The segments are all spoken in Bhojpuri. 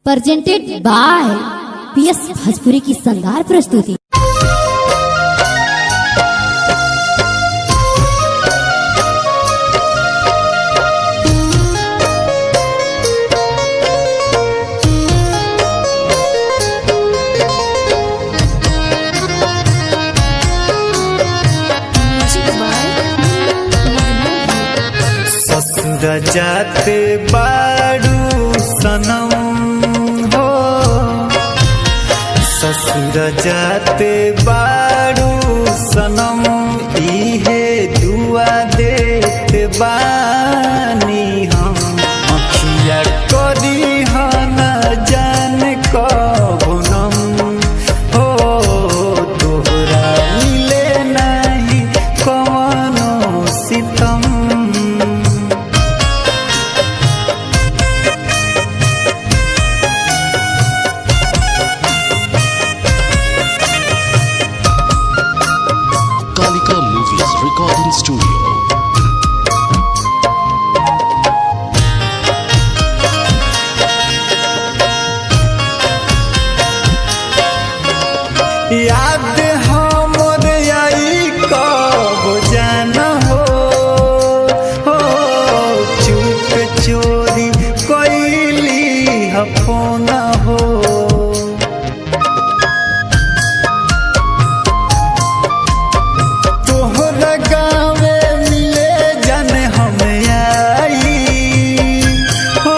प्रेजेंटेड बाय पीएस भोजपुरी की शानदार प्रस्तुति। ससुर जाते बारू सनम हो, ससुर जाते बारू सनम, इहे दुआ देते बानी हम। अखिया करी हन जान कबनम हो, तोहरा मिले नहीं कवनो सितम। Recording Studio। याद हमर आई कब जान हो, चुप चोरी कैली फोन हो। तोहरा गाँवे मिले जन हम आई हो,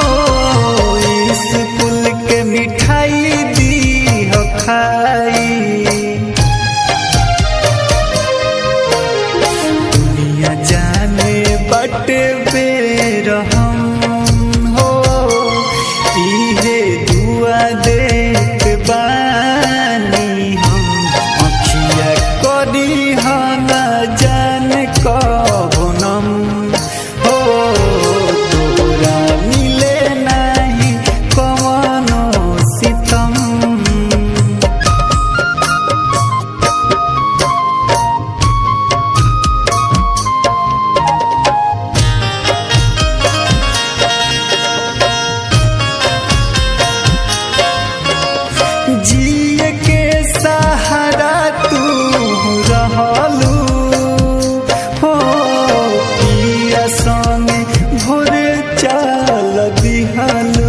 स्कूल के मिठाई दी हो खाई। दुनिया जाने बट बेर हम हो, इहे दुआ देत बानी हम। अखिया करी हन जान कबनम हो, तोरा मिले नहीं कवनो सितम। जिए के सहारा तू रहलू हो, पिया संगे भोरे चल दिहलू।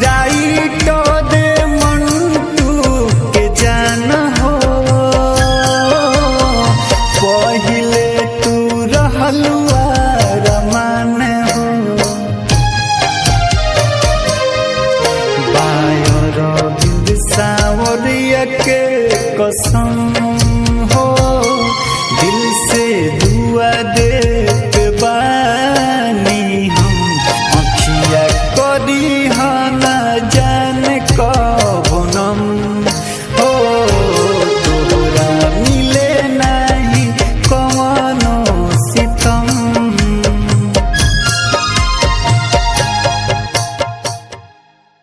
राइटर मंटू के जान हो, पहिले तू रहलू अरमान हो। बायोरबिंद सावरिया के कसम हो, दिल से दुआ दे